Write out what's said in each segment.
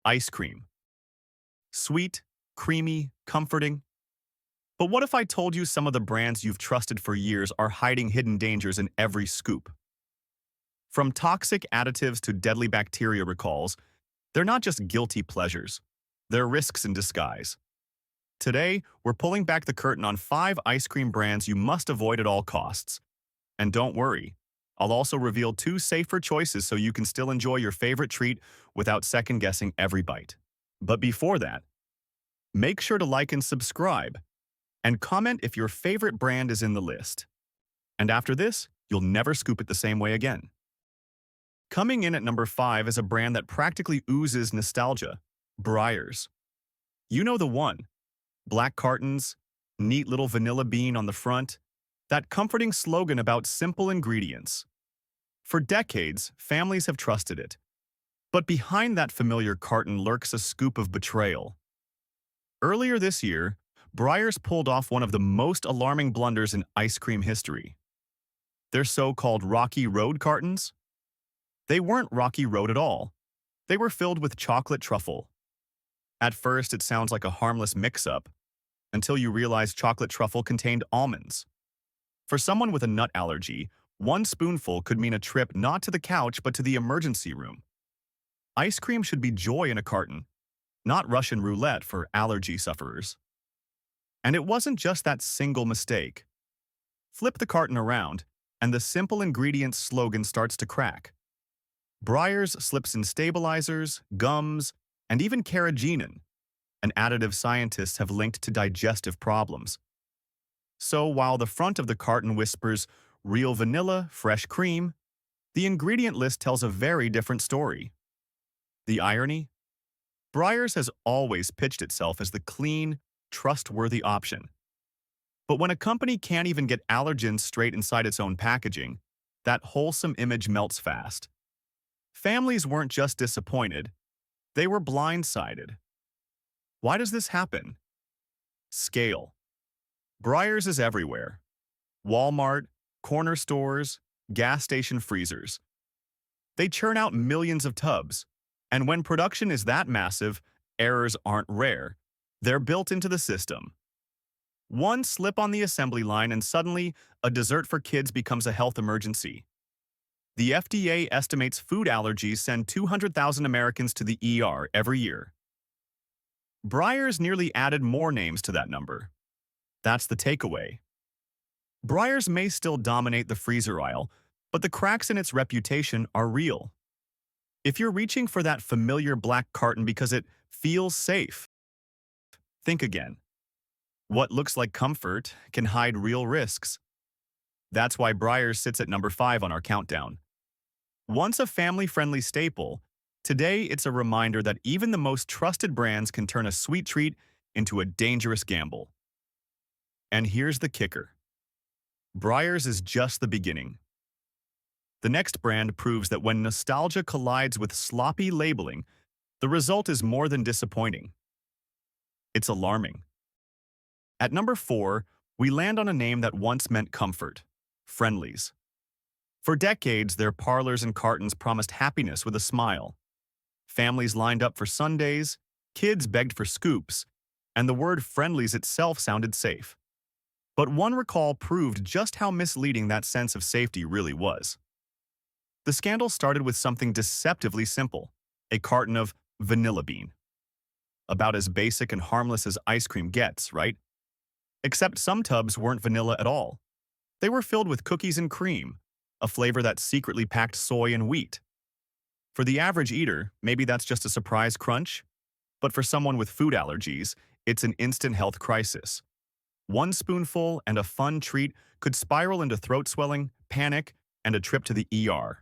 Ice cream. Sweet, creamy, comforting. But what if I told you some of the brands you've trusted for years are hiding hidden dangers in every scoop? From toxic additives to deadly bacteria recalls, they're not just guilty pleasures. They're risks in disguise. Today, we're pulling back the curtain on 5 ice cream brands you must avoid at all costs. And don't worry, I'll also reveal 2 safer choices so you can still enjoy your favorite treat without second-guessing every bite. But before that, make sure to like and subscribe, and comment if your favorite brand is in the list. And after this, you'll never scoop it the same way again. Coming in at number 5 is a brand that practically oozes nostalgia, Breyers. You know the one. Black cartons, neat little vanilla bean on the front, that comforting slogan about simple ingredients. For decades, families have trusted it. But behind that familiar carton lurks a scoop of betrayal. Earlier this year, Breyers pulled off one of the most alarming blunders in ice cream history. Their so-called Rocky Road cartons? They weren't Rocky Road at all. They were filled with chocolate truffle. At first, it sounds like a harmless mix-up, until you realize chocolate truffle contained almonds. For someone with a nut allergy, one spoonful could mean a trip not to the couch but to the emergency room. Ice cream should be joy in a carton, not Russian roulette for allergy sufferers. And it wasn't just that single mistake. Flip the carton around, and the simple ingredients slogan starts to crack. Breyers slips in stabilizers, gums, and even carrageenan, an additive scientists have linked to digestive problems. So while the front of the carton whispers real vanilla, fresh cream, the ingredient list tells a very different story. The irony? Breyers has always pitched itself as the clean, trustworthy option. But when a company can't even get allergens straight inside its own packaging, that wholesome image melts fast. Families weren't just disappointed, they were blindsided. Why does this happen? Scale. Breyers is everywhere. Walmart, corner stores, gas station freezers. They churn out millions of tubs, and when production is that massive, errors aren't rare. They're built into the system. One slip on the assembly line and suddenly, a dessert for kids becomes a health emergency. The FDA estimates food allergies send 200,000 Americans to the ER every year. Breyers nearly added more names to that number. That's the takeaway. Breyers may still dominate the freezer aisle, but the cracks in its reputation are real. If you're reaching for that familiar black carton because it feels safe, think again. What looks like comfort can hide real risks. That's why Breyers sits at number 5 on our countdown. Once a family-friendly staple, today it's a reminder that even the most trusted brands can turn a sweet treat into a dangerous gamble. And here's the kicker. Breyers is just the beginning. The next brand proves that when nostalgia collides with sloppy labeling, the result is more than disappointing. It's alarming. At number 4, we land on a name that once meant comfort, Friendly's. For decades, their parlors and cartons promised happiness with a smile. Families lined up for sundaes, kids begged for scoops, and the word Friendly's itself sounded safe. But one recall proved just how misleading that sense of safety really was. The scandal started with something deceptively simple, a carton of vanilla bean. About as basic and harmless as ice cream gets, right? Except some tubs weren't vanilla at all. They were filled with cookies and cream, a flavor that secretly packed soy and wheat. For the average eater, maybe that's just a surprise crunch, but for someone with food allergies, it's an instant health crisis. One spoonful and a fun treat could spiral into throat swelling, panic, and a trip to the ER.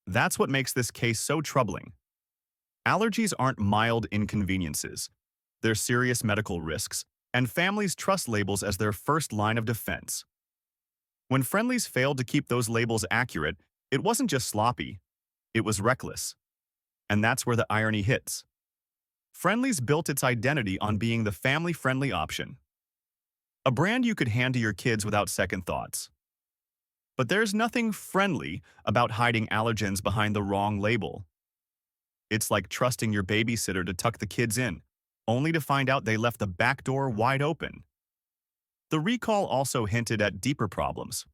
That's what makes this case so troubling. Allergies aren't mild inconveniences. They're serious medical risks, and families trust labels as their first line of defense. When Friendly's failed to keep those labels accurate, it wasn't just sloppy, it was reckless. And that's where the irony hits. Friendly's built its identity on being the family-friendly option. A brand you could hand to your kids without second thoughts. But there's nothing friendly about hiding allergens behind the wrong label. It's like trusting your babysitter to tuck the kids in, only to find out they left the back door wide open. The recall also hinted at deeper problems.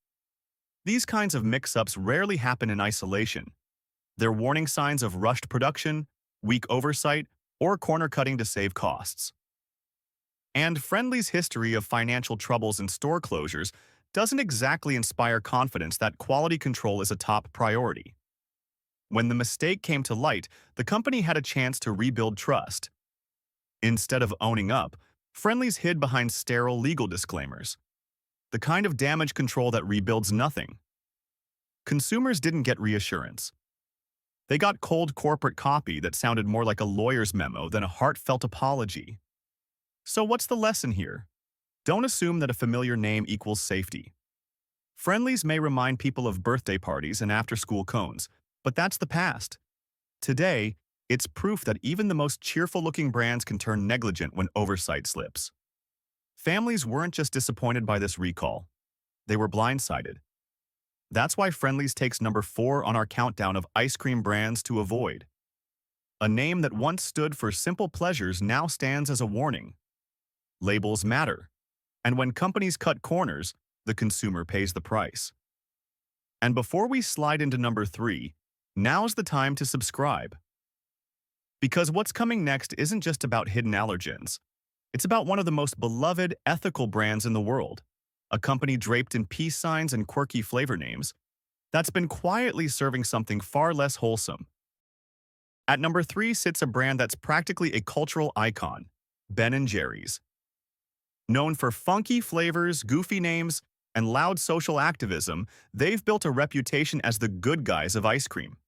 These kinds of mix-ups rarely happen in isolation. They're warning signs of rushed production, weak oversight, or corner-cutting to save costs. And Friendly's history of financial troubles and store closures doesn't exactly inspire confidence that quality control is a top priority. When the mistake came to light, the company had a chance to rebuild trust. Instead of owning up, Friendly's hid behind sterile legal disclaimers, the kind of damage control that rebuilds nothing. Consumers didn't get reassurance. They got cold corporate copy that sounded more like a lawyer's memo than a heartfelt apology. So what's the lesson here? Don't assume that a familiar name equals safety. Friendly's may remind people of birthday parties and after-school cones, but that's the past. Today, it's proof that even the most cheerful-looking brands can turn negligent when oversight slips. Families weren't just disappointed by this recall. They were blindsided. That's why Friendly's takes number 4 on our countdown of ice cream brands to avoid. A name that once stood for simple pleasures now stands as a warning. Labels matter, and when companies cut corners, the consumer pays the price. And before we slide into number 3, now's the time to subscribe. Because what's coming next isn't just about hidden allergens. It's about one of the most beloved, ethical brands in the world, a company draped in peace signs and quirky flavor names that's been quietly serving something far less wholesome. At number 3 sits a brand that's practically a cultural icon, Ben & Jerry's. Known for funky flavors, goofy names, and loud social activism, they've built a reputation as the good guys of ice cream.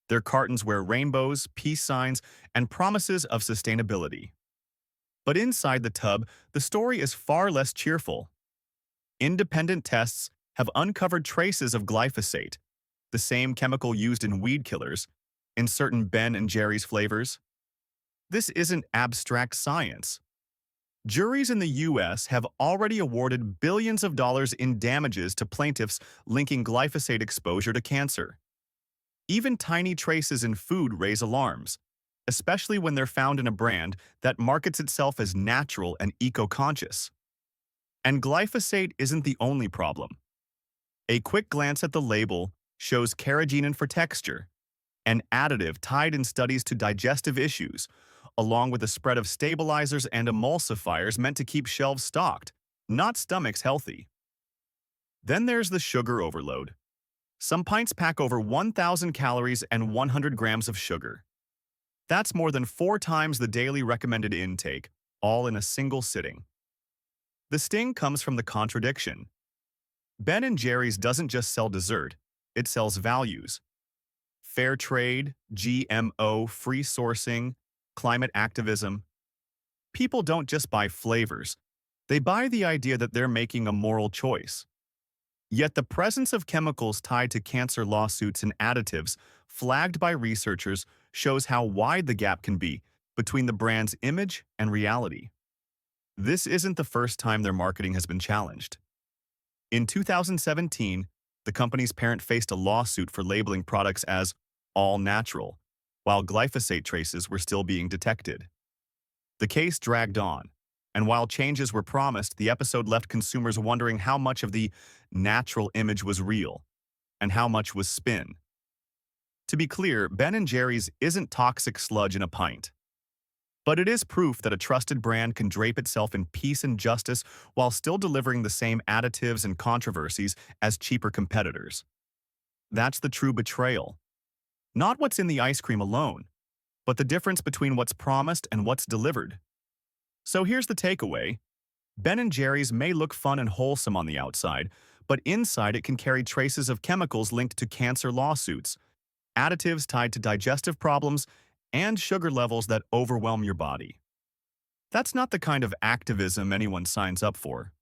Their cartons wear rainbows, peace signs, and promises of sustainability. But inside the tub, the story is far less cheerful. Independent tests have uncovered traces of glyphosate, the same chemical used in weed killers, in certain Ben & Jerry's flavors. This isn't abstract science. Juries in the U.S. have already awarded billions of dollars in damages to plaintiffs linking glyphosate exposure to cancer. Even tiny traces in food raise alarms, especially when they're found in a brand that markets itself as natural and eco-conscious. And glyphosate isn't the only problem. A quick glance at the label shows carrageenan for texture, an additive tied in studies to digestive issues, along with a spread of stabilizers and emulsifiers meant to keep shelves stocked, not stomachs healthy. Then there's the sugar overload. Some pints pack over 1,000 calories and 100 grams of sugar. That's more than 4 times the daily recommended intake, all in a single sitting. The sting comes from the contradiction. Ben & Jerry's doesn't just sell dessert, it sells values. Fair trade, GMO, free sourcing, climate activism. People don't just buy flavors. They buy the idea that they're making a moral choice. Yet the presence of chemicals tied to cancer lawsuits and additives flagged by researchers shows how wide the gap can be between the brand's image and reality. This isn't the first time their marketing has been challenged. In 2017, the company's parent faced a lawsuit for labeling products as all natural, while glyphosate traces were still being detected. The case dragged on, and while changes were promised, the episode left consumers wondering how much of the natural image was real and how much was spin. To be clear, Ben & Jerry's isn't toxic sludge in a pint. But it is proof that a trusted brand can drape itself in peace and justice while still delivering the same additives and controversies as cheaper competitors. That's the true betrayal. Not what's in the ice cream alone, but the difference between what's promised and what's delivered. So here's the takeaway. Ben & Jerry's may look fun and wholesome on the outside, but inside it can carry traces of chemicals linked to cancer lawsuits, additives tied to digestive problems, and sugar levels that overwhelm your body. That's not the kind of activism anyone signs up for.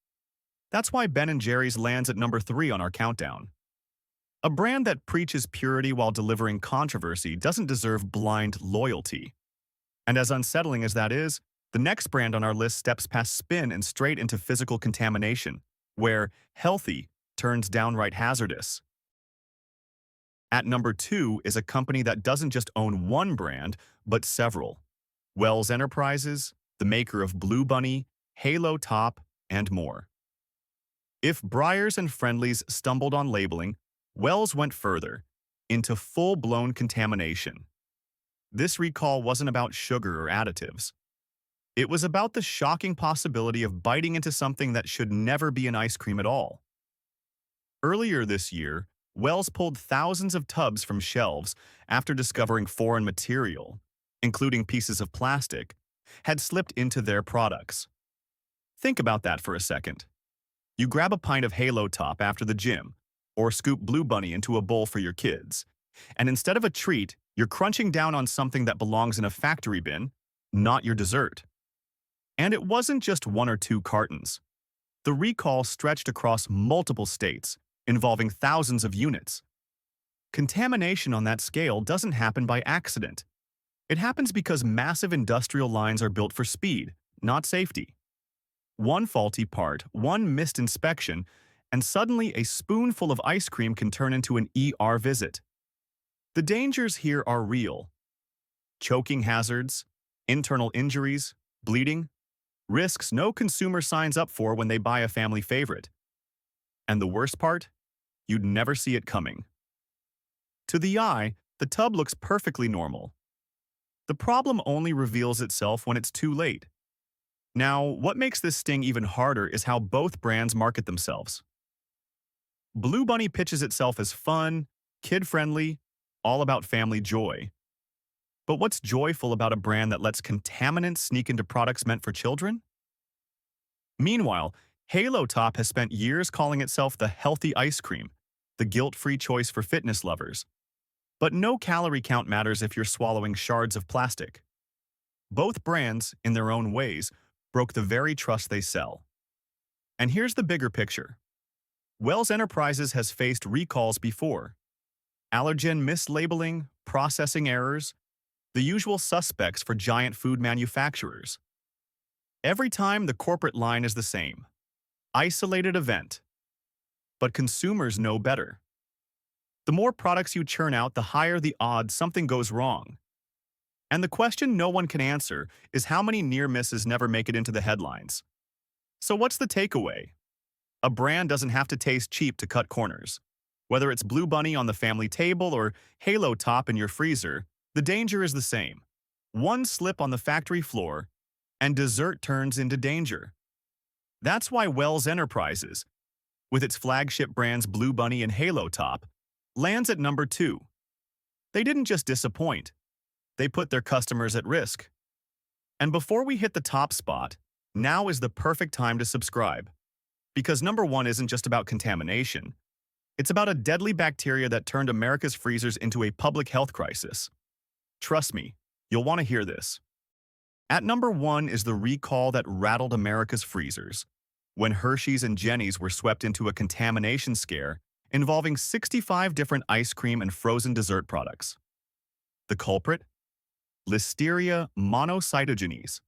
That's why Ben & Jerry's lands at number 3 on our countdown. A brand that preaches purity while delivering controversy doesn't deserve blind loyalty. And as unsettling as that is, the next brand on our list steps past spin and straight into physical contamination, where healthy turns downright hazardous. At number 2 is a company that doesn't just own one brand, but several. Wells Enterprises, the maker of Blue Bunny, Halo Top, and more. If Breyers and Friendlies stumbled on labeling, Wells went further, into full-blown contamination. This recall wasn't about sugar or additives. It was about the shocking possibility of biting into something that should never be an ice cream at all. Earlier this year, Wells pulled thousands of tubs from shelves after discovering foreign material, including pieces of plastic, had slipped into their products. Think about that for a second. You grab a pint of Halo Top after the gym, or scoop Blue Bunny into a bowl for your kids, and instead of a treat, you're crunching down on something that belongs in a factory bin, not your dessert. And it wasn't just one or two cartons. The recall stretched across multiple states, involving thousands of units. Contamination on that scale doesn't happen by accident. It happens because massive industrial lines are built for speed, not safety. One faulty part, one missed inspection, and suddenly a spoonful of ice cream can turn into an ER visit. The dangers here are real. Choking hazards, internal injuries, bleeding, risks no consumer signs up for when they buy a family favorite. And the worst part? You'd never see it coming. To the eye, the tub looks perfectly normal. The problem only reveals itself when it's too late. Now, what makes this sting even harder is how both brands market themselves. Blue Bunny pitches itself as fun, kid-friendly, all about family joy. But what's joyful about a brand that lets contaminants sneak into products meant for children? Meanwhile, Halo Top has spent years calling itself the healthy ice cream, the guilt-free choice for fitness lovers. But no calorie count matters if you're swallowing shards of plastic. Both brands, in their own ways, broke the very trust they sell. And here's the bigger picture. Wells Enterprises has faced recalls before. Allergen mislabeling, processing errors, the usual suspects for giant food manufacturers. Every time the corporate line is the same. Isolated event. But consumers know better. The more products you churn out, the higher the odds something goes wrong. And the question no one can answer is how many near misses never make it into the headlines. So what's the takeaway? A brand doesn't have to taste cheap to cut corners. Whether it's Blue Bunny on the family table or Halo Top in your freezer, the danger is the same. One slip on the factory floor, and dessert turns into danger. That's why Wells Enterprises, with its flagship brands Blue Bunny and Halo Top, lands at number 2. They didn't just disappoint. They put their customers at risk. And before we hit the top spot, now is the perfect time to subscribe. Because number 1 isn't just about contamination. It's about a deadly bacteria that turned America's freezers into a public health crisis. Trust me, you'll want to hear this. At number 1 is the recall that rattled America's freezers, when Hershey's and Jenny's were swept into a contamination scare involving 65 different ice cream and frozen dessert products. The culprit? Listeria monocytogenes.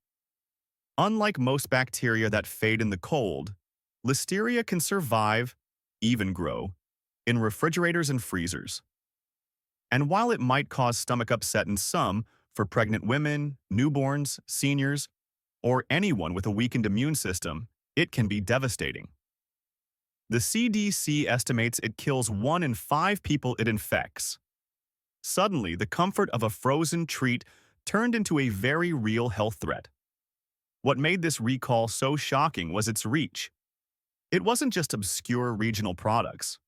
Unlike most bacteria that fade in the cold, Listeria can survive, even grow, in refrigerators and freezers. And while it might cause stomach upset in some, for pregnant women, newborns, seniors, or anyone with a weakened immune system, it can be devastating. The CDC estimates it kills 1 in 5 people it infects. Suddenly, the comfort of a frozen treat turned into a very real health threat. What made this recall so shocking was its reach. It wasn't just obscure regional products.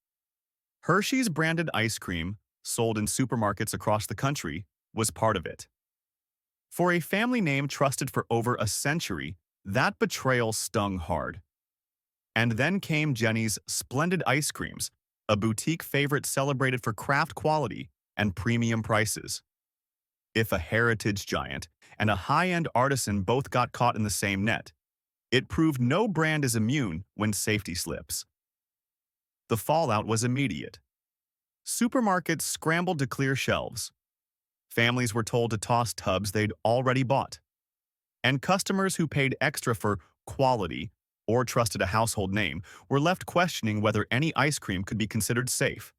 Hershey's branded ice cream, sold in supermarkets across the country, was part of it. For a family name trusted for over a century, that betrayal stung hard. And then came Jenny's Splendid Ice Creams, a boutique favorite celebrated for craft quality and premium prices. If a heritage giant and a high-end artisan both got caught in the same net, it proved no brand is immune when safety slips. The fallout was immediate. Supermarkets scrambled to clear shelves. Families were told to toss tubs they'd already bought. And customers who paid extra for quality or trusted a household name were left questioning whether any ice cream could be considered safe.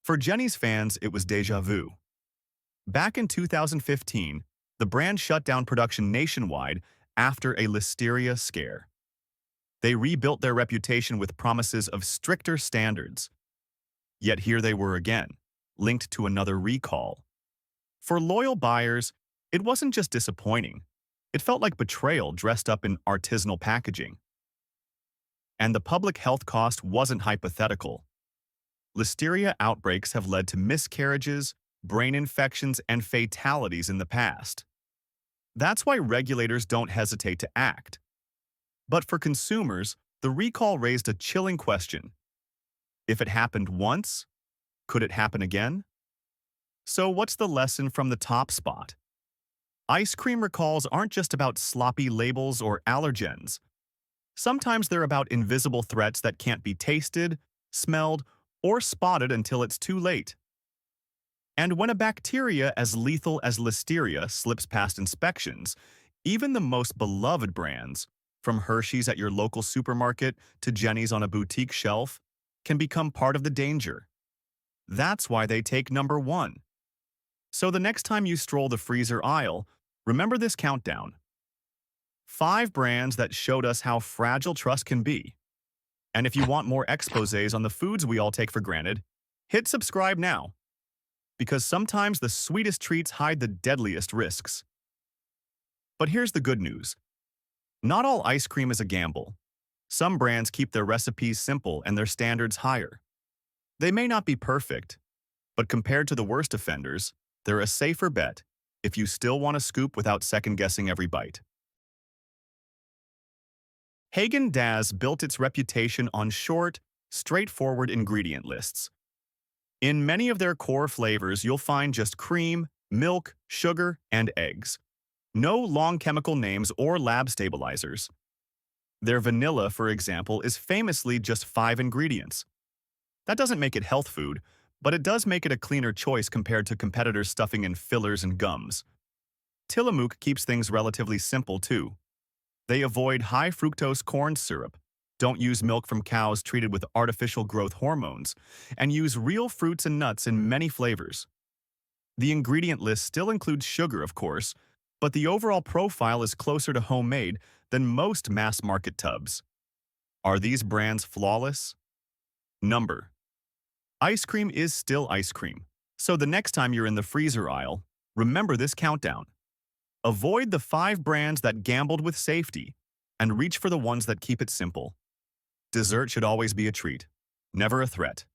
For Jenny's fans, it was déjà vu. Back in 2015, the brand shut down production nationwide after a listeria scare. They rebuilt their reputation with promises of stricter standards. Yet here they were again, linked to another recall. For loyal buyers, it wasn't just disappointing. It felt like betrayal dressed up in artisanal packaging. And the public health cost wasn't hypothetical. Listeria outbreaks have led to miscarriages, brain infections, and fatalities in the past. That's why regulators don't hesitate to act. But for consumers, the recall raised a chilling question. If it happened once, could it happen again? So what's the lesson from the top spot? Ice cream recalls aren't just about sloppy labels or allergens. Sometimes they're about invisible threats that can't be tasted, smelled, or spotted until it's too late. And when a bacteria as lethal as Listeria slips past inspections, even the most beloved brands, from Hershey's at your local supermarket to Jenny's on a boutique shelf, can become part of the danger. That's why they take number one. So the next time you stroll the freezer aisle, remember this countdown. 5 brands that showed us how fragile trust can be. And if you want more exposés on the foods we all take for granted, hit subscribe now. Because sometimes the sweetest treats hide the deadliest risks. But here's the good news. Not all ice cream is a gamble. Some brands keep their recipes simple and their standards higher. They may not be perfect, but compared to the worst offenders, they're a safer bet if you still want to scoop without second-guessing every bite. Haagen-Dazs built its reputation on short, straightforward ingredient lists. In many of their core flavors, you'll find just cream, milk, sugar, and eggs. No long chemical names or lab stabilizers. Their vanilla, for example, is famously just 5 ingredients. That doesn't make it health food, but it does make it a cleaner choice compared to competitors stuffing in fillers and gums. Tillamook keeps things relatively simple, too. They avoid high-fructose corn syrup, don't use milk from cows treated with artificial growth hormones, and use real fruits and nuts in many flavors. The ingredient list still includes sugar, of course, but the overall profile is closer to homemade than most mass-market tubs. Are these brands flawless? Number. Ice cream is still ice cream, so the next time you're in the freezer aisle, remember this countdown. Avoid the 5 brands that gambled with safety, and reach for the ones that keep it simple. Dessert should always be a treat, never a threat.